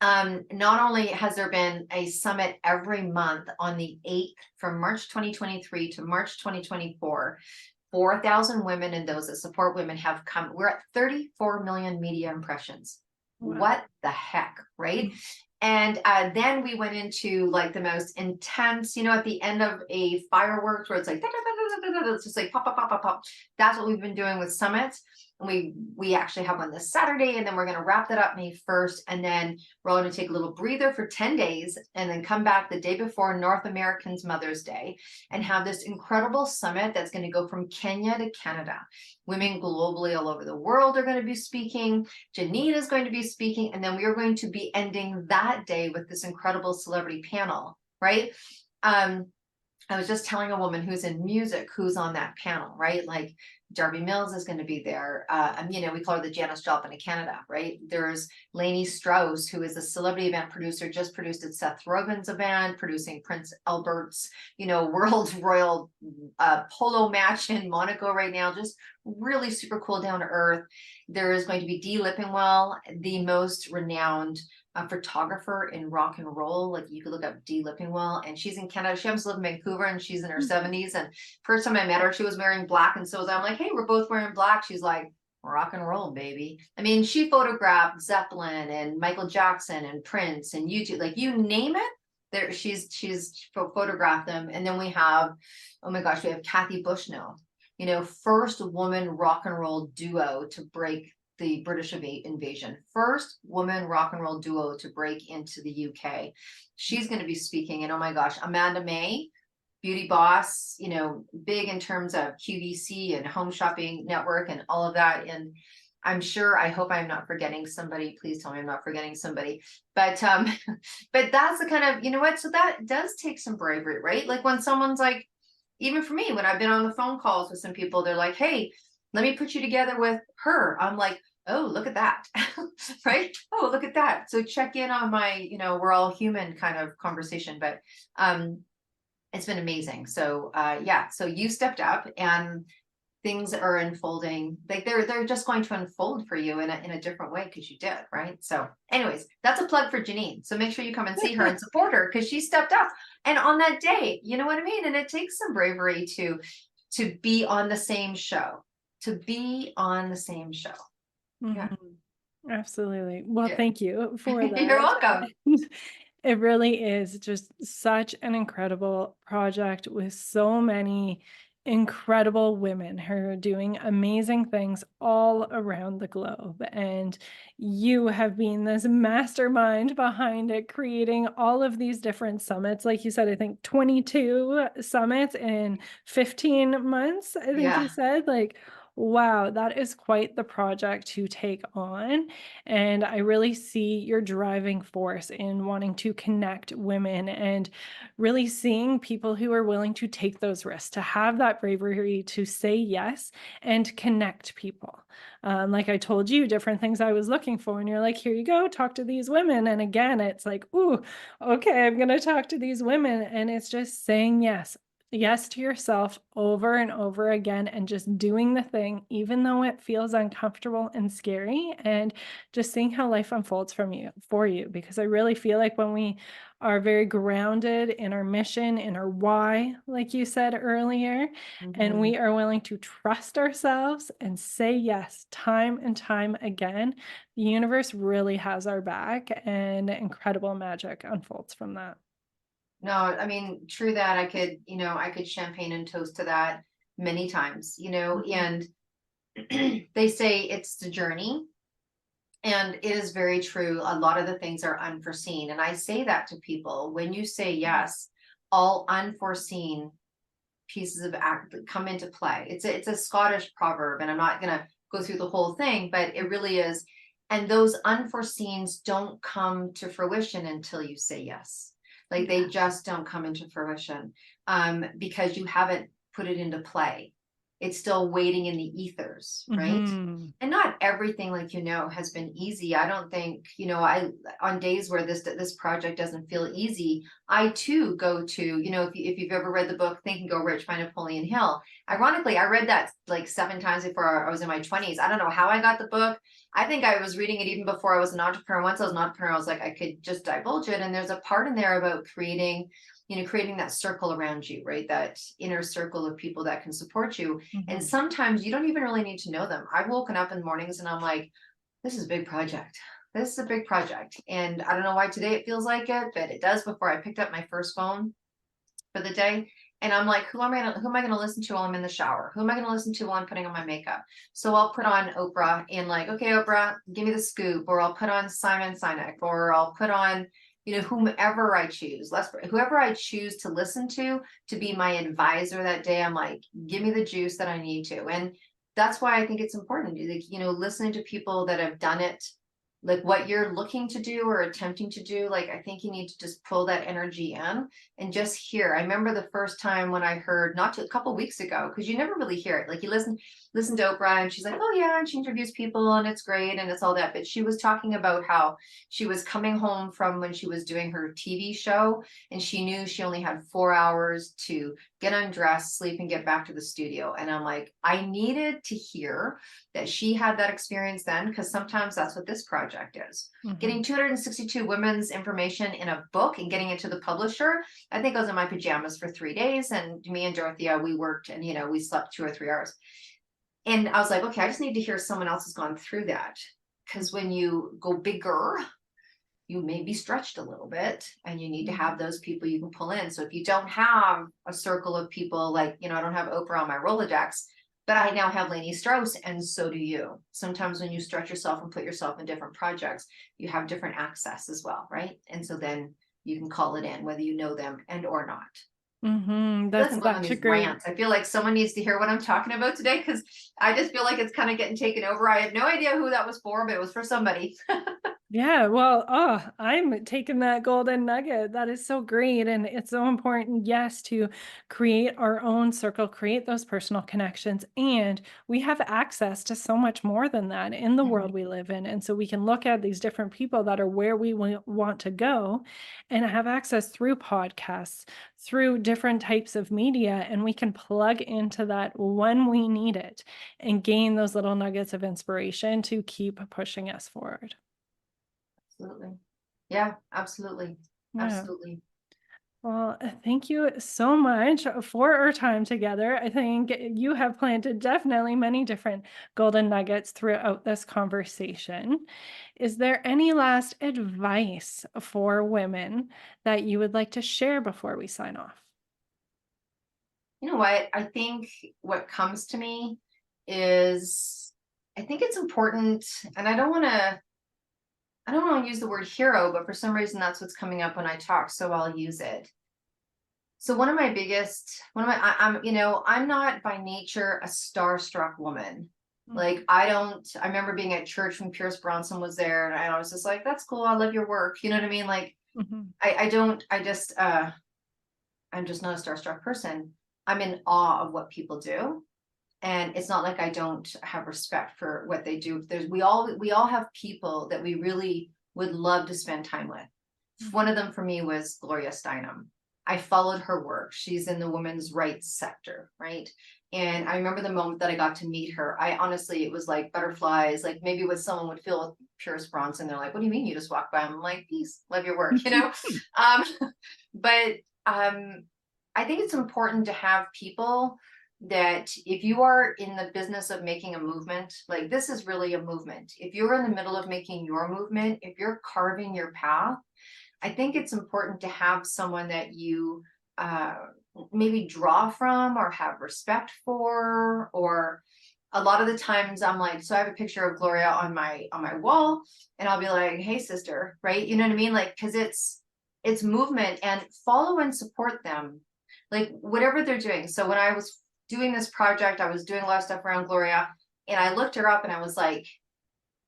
Not only has there been a summit every month on the 8th from March 2023 to March 2024, 4,000 women and those that support women have come. We're at 34 million media impressions. Wow. What the heck, right? And then we went into like the most intense, at the end of a fireworks where it's like, it's just like pop, pop, pop, pop, pop. That's what we've been doing with summits. And we actually have one this Saturday, and then we're going to wrap that up May 1st. And then we're going to take a little breather for 10 days and then come back the day before North Americans Mother's Day and have this incredible summit that's going to go from Kenya to Canada. Women globally all over the world are going to be speaking. Janine is going to be speaking. And then we are going to be ending that day with this incredible celebrity panel, right? I was just telling a woman who's in music who's on that panel, right? Like Darby Mills is going to be there. We call her the Janis Joplin of Canada, right? There's Lainey Strauss, who is a celebrity event producer, just produced at Seth Rogen's event, producing Prince Albert's, world royal polo match in Monaco right now. Just really super cool, down to earth. There is going to be Dee Lippingwell, the most renowned photographer in rock and roll. Like you could look up Dee Lippingwell, and she's in Canada. She happens to live in Vancouver, and she's in her 70s. And first time I met her, she was wearing black, and so was I. I'm like, hey, we're both wearing black. She's like, rock and roll, baby. I mean, she photographed Zeppelin and Michael Jackson and Prince and YouTube, like you name it. There, she's photographed them. And then we have, oh my gosh, we have Kathy Bushnell, first woman rock and roll duo to break the British invasion. First woman rock and roll duo to break into the UK. She's going to be speaking. And oh my gosh, Amanda May, beauty boss, big in terms of QVC and Home Shopping Network and all of that. And I hope I'm not forgetting somebody. Please tell me I'm not forgetting somebody. But but that's the kind of, so that does take some bravery, right? Like when someone's like, even for me, when I've been on the phone calls with some people, they're like, hey, let me put you together with her. I'm like, oh, look at that, right? Oh, look at that. So check in on my, we're all human kind of conversation, but it's been amazing. So so you stepped up and things are unfolding. Like they're just going to unfold for you in a different way because you did, right? So anyways, that's a plug for Janine. So make sure you come and see her and support her because she stepped up. And on that day, you know what I mean? And it takes some bravery to be on the same show, Mm-hmm. Yeah. Absolutely. Well, thank you for that. You're welcome. It really is just such an incredible project with so many incredible women who are doing amazing things all around the globe. And you have been this mastermind behind it, creating all of these different summits. Like you said, I think 22 summits in 15 months, I think you said. Like, wow, that is quite the project to take on. And I really see your driving force in wanting to connect women and really seeing people who are willing to take those risks, to have that bravery to say yes and connect people. Like I told you, different things I was looking for, and you're like, here you go, talk to these women. And again, it's like, ooh, okay, I'm going to talk to these women. And it's just saying yes to yourself over and over again, and just doing the thing, even though it feels uncomfortable and scary, and just seeing how life unfolds for you. Because I really feel like when we are very grounded in our mission, in our why, like you said earlier, and we are willing to trust ourselves and say yes time and time again, the universe really has our back, and incredible magic unfolds from that. No, I mean, true that. I could champagne and toast to that many times, and they say it's the journey. And it is very true. A lot of the things are unforeseen. And I say that to people, when you say yes, all unforeseen pieces of act come into play. It's a Scottish proverb, and I'm not going to go through the whole thing, but it really is. And those unforeseens don't come to fruition until you say yes. Like they just don't come into fruition because you haven't put it into play. it's still waiting in the ethers, right? Mm-hmm. And not everything, like, has been easy. I don't think, I, on days where this project doesn't feel easy, I too go to, if you've ever read the book Think and Go Rich by Napoleon Hill. Ironically, I read that like 7 times before I was in my 20s. I don't know how I got the book. I think I was reading it even before I was an entrepreneur. Once I was an entrepreneur, I was like, I could just divulge it. And there's a part in there about creating that circle around you, right? That inner circle of people that can support you. And Mm-hmm. sometimes you don't even really need to know them. I've woken up in the mornings and I'm like, this is a big project. This is a big project. And I don't know why today it feels like it, but it does. Before I picked up my first phone for the day. And I'm like, who am I gonna listen to while I'm in the shower? Who am I gonna listen to while I'm putting on my makeup? So I'll put on Oprah and like, okay, Oprah, give me the scoop, or I'll put on Simon Sinek, or I'll put on, whomever I choose. Whoever I choose to listen to be my advisor that day. I'm like, give me the juice that I need to. And that's why I think it's important, like, listening to people that have done it, like what you're looking to do or attempting to do. Like, I think you need to just pull that energy in and just hear. I remember the first time when I heard, a couple weeks ago, because you never really hear it. Like, you listen to Oprah and she's like, oh yeah, and she interviews people and it's great and it's all that. But she was talking about how she was coming home from when she was doing her TV show, and she knew she only had 4 hours to get undressed, sleep, and get back to the studio. And I'm like, I needed to hear that she had that experience then, because sometimes that's what this project is. Mm-hmm. Getting 262 women's information in a book and getting it to the publisher. I think I was in my pajamas for 3 days, and me and Dorothea, we worked, and we slept 2 or 3 hours. And I was like, okay, I just need to hear someone else has gone through that. Because when you go bigger, you may be stretched a little bit, and you need to have those people you can pull in. So if you don't have a circle of people, like, I don't have Oprah on my Rolodex, but I now have Lainey Strauss, and so do you. Sometimes when you stretch yourself and put yourself in different projects, you have different access as well, right? And so then you can call it in, whether you know them and or not. Mm-hmm. I feel like That's I'm going on such a these great. rants. I feel like someone needs to hear what I'm talking about today, because I just feel like it's kind of getting taken over. I have no idea who that was for, but it was for somebody. Yeah, well, I'm taking that golden nugget. That is so great. And it's so important, yes, to create our own circle, create those personal connections. And we have access to so much more than that in the Mhm. world we live in. And so we can look at these different people that are where we want to go and have access through podcasts, through different types of media. And we can plug into that when we need it and gain those little nuggets of inspiration to keep pushing us forward. Absolutely. Yeah, absolutely. Yeah. Absolutely. Well, thank you so much for our time together. I think you have planted definitely many different golden nuggets throughout this conversation. Is there any last advice for women that you would like to share before we sign off? You know what? I think what comes to me is, I think it's important, and I don't want to use the word hero, but for some reason that's what's coming up when I talk, so I'll use it. So I'm not by nature a starstruck woman. Like, Mhm, I remember being at church when Pierce Bronson was there, and I was just like, that's cool. I love your work. You know what I mean? Like, mhm, I don't, I'm just not a starstruck person. I'm in awe of what people do. And it's not like I don't have respect for what they do. We all have people that we really would love to spend time with. mhm. One of them for me was Gloria Steinem. I followed her work. She's in the women's rights sector, right? And I remember the moment that I got to meet her. I honestly, it was like butterflies, like maybe what someone would feel with Pierce Bronson. They're like, "What do you mean you just walk by?" I'm like, "Peace, love your work," you know. Um, but I think it's important to have people that, if you are in the business of making a movement, like, this is really a movement. If you're in the middle of making your movement, if you're carving your path, I think it's important to have someone that you uh, maybe draw from or have respect for. Or a lot of the times I'm like, so I have a picture of Gloria on my wall, and I'll be like, "Hey, sister," right? You know what I mean? Like, because it's movement, and follow and support them, like whatever they're doing. So when I was doing this project, I was doing a lot of stuff around Gloria, and I looked her up, and I was like,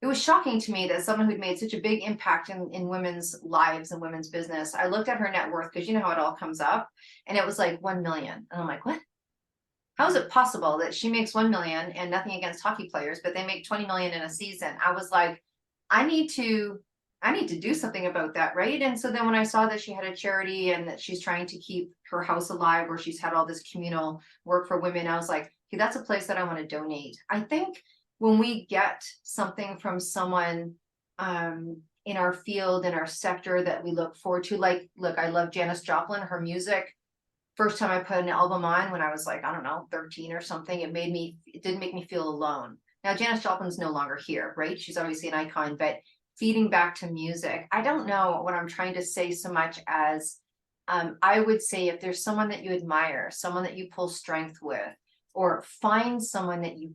it was shocking to me that someone who'd made such a big impact in women's lives and women's business. I looked at her net worth, because you know how it all comes up, and it was like 1 million. And I'm like, what? how is it possible that she makes 1 million, and nothing against hockey players, but they make 20 million in a season? I was like, I need to do something about that, right? And so then when I saw that she had a charity and that she's trying to keep her house alive, where she's had all this communal work for women, I was like, okay, that's a place that I want to donate. I think when we get something from someone in our field, in our sector, that we look forward to, like, look, I love Janis Joplin, her music. First time I put an album on when I was like, I don't know, 13 or something, it didn't make me feel alone. Now, Janis Joplin's no longer here, right? She's obviously an icon, but feeding back to music, I don't know what I'm trying to say so much as, I would say, if there's someone that you admire, someone that you pull strength with, or find someone that you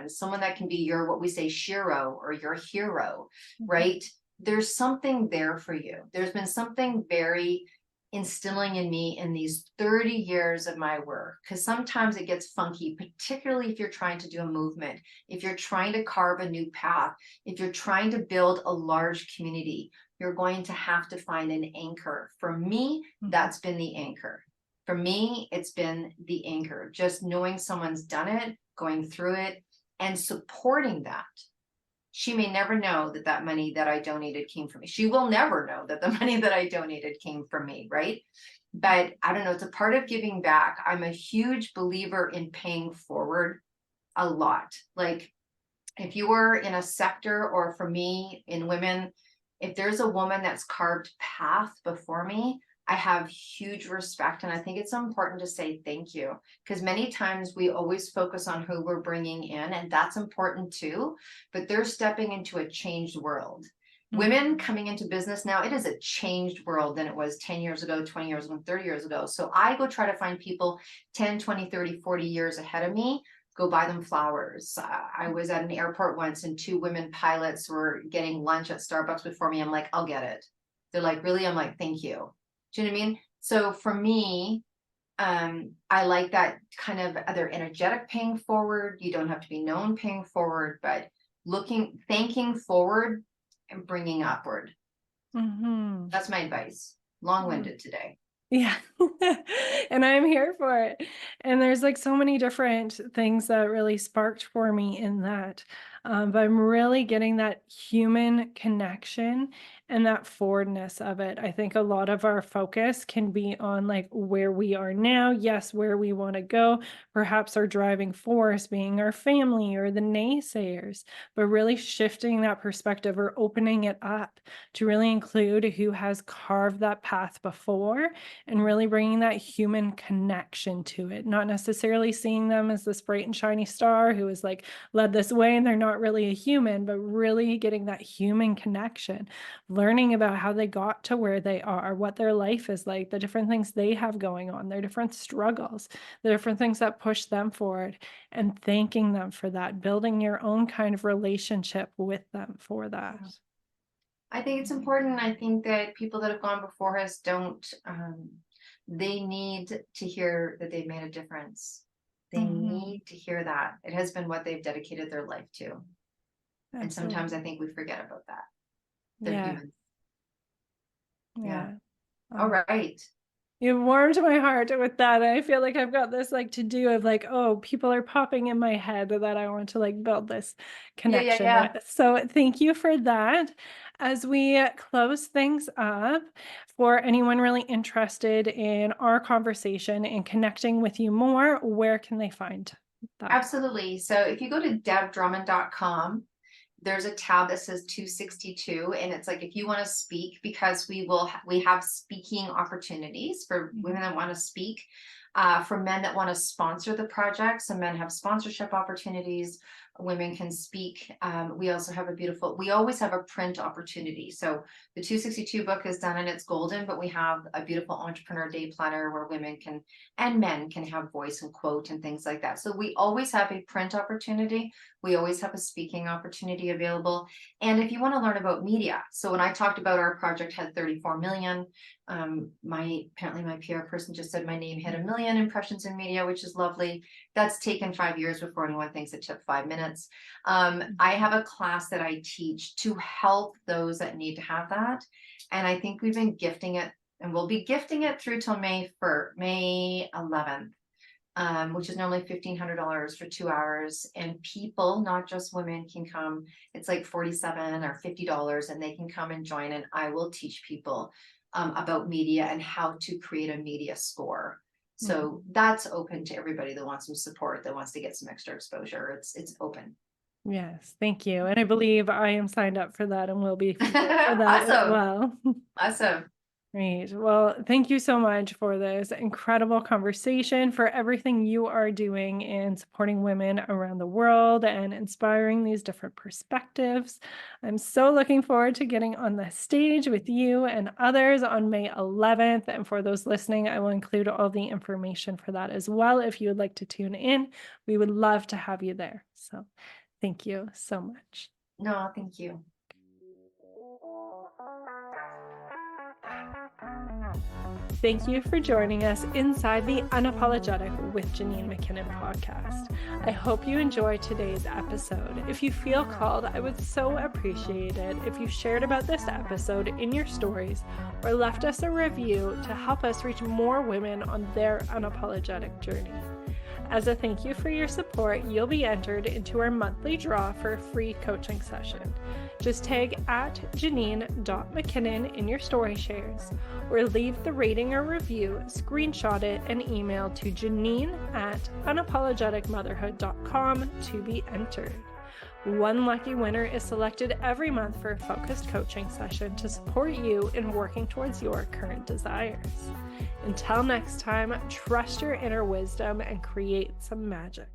someone that can be your, what we say, shiro, or your hero, right? There's something there for you. There's been something very instilling in me in these 30 years of my work, because sometimes it gets funky, particularly if you're trying to do a movement, if you're trying to carve a new path, if you're trying to build a large community, you're going to have to find an anchor. For me, that's been the anchor. For me, it's been the anchor, just knowing someone's done it, going through it, and supporting that. She may never know that that money that I donated came from me. She will never know that the money that I donated came from me, right? But I don't know, it's a part of giving back. I'm a huge believer in paying forward a lot. Like, if you were in a sector, or for me in women, if there's a woman that's carved path before me, I have huge respect. And I think it's important to say thank you, because many times we always focus on who we're bringing in, and that's important too, but they're stepping into a changed world. Women coming into business now, it is a changed world than it was 10 years ago, 20 years ago, 30 years ago. So I go try to find people 10, 20, 30, 40 years ahead of me, go buy them flowers. I was at an airport once, and 2 women pilots were getting lunch at Starbucks before me. I'm like, I'll get it. They're like, really? I'm like, thank you. Do you know what I mean? So for me, I like that kind of other energetic paying forward. You don't have to be known paying forward, but thanking forward and bringing upward. That's my advice. Long-winded today. Yeah. And I'm here for it. And there's like so many different things that really sparked for me in that. But I'm really getting that human connection and that forwardness of it. I think a lot of our focus can be on like where we are now, yes, where we want to go, perhaps our driving force being our family or the naysayers, but really shifting that perspective or opening it up to really include who has carved that path before, and really bringing that human connection to it, not necessarily seeing them as this bright and shiny star who is like led this way and they're not really a human, but really getting that human connection, learning about how they got to where they are, what their life is like, the different things they have going on, their different struggles, the different things that push them forward, and thanking them for that, building your own kind of relationship with them for that. I think it's important. I think that people that have gone before us don't, they need to hear that they've made a difference. They need to hear that. It has been what they've dedicated their life to. And sometimes I think we forget about that. They're Yeah. human. Yeah. All right. You warmed my heart with that. I feel like I've got this like to do of like, oh, people are popping in my head that I want to like build this connection Yeah. with. So thank you for that. As we close things up, for anyone really interested in our conversation and connecting with you more, where can they find that? Absolutely. So if you go to debdrummond.com, there's a tab that says 262, and it's like, if you want to speak, because we have speaking opportunities for women that want to speak, for men that want to sponsor the project. So men have sponsorship opportunities, women can speak. We also have we always have a print opportunity. So the 262 book is done and it's golden, but we have a beautiful entrepreneur day planner where women can, and men can, have voice and quote and things like that. So we always have a print opportunity. We always have a speaking opportunity available. And if you want to learn about media, so when I talked about our project had 34 million, apparently my PR person just said my name hit 1 million impressions in media, which is lovely. That's taken 5 years before anyone thinks it took 5 minutes. I have a class that I teach to help those that need to have that. And I think we've been gifting it, and we'll be gifting it through till May 11th. which is normally $1,500 for 2 hours. And people, not just women, can come. It's like $47 or $50, and they can come and join. And I will teach people about media and how to create a media score. So that's open to everybody that wants some support, that wants to get some extra exposure. It's open. Yes, thank you. And I believe I am signed up for that and will be for that as Awesome. well. Awesome. Great. Well, thank you so much for this incredible conversation, for everything you are doing in supporting women around the world and inspiring these different perspectives. I'm so looking forward to getting on the stage with you and others on May 11th. And for those listening, I will include all the information for that as well. If you would like to tune in, we would love to have you there. So thank you so much. No, thank you. Thank you for joining us inside the Unapologetic with Janine McKinnon podcast. I hope you enjoyed today's episode. If you feel called, I would so appreciate it if you shared about this episode in your stories or left us a review to help us reach more women on their unapologetic journey. As a thank you for your support, you'll be entered into our monthly draw for a free coaching session. Just tag at Janine.McKinnon in your story shares, or leave the rating or review, screenshot it, and email to Janine@unapologeticmotherhood.com to be entered. One lucky winner is selected every month for a focused coaching session to support you in working towards your current desires. Until next time, trust your inner wisdom and create some magic.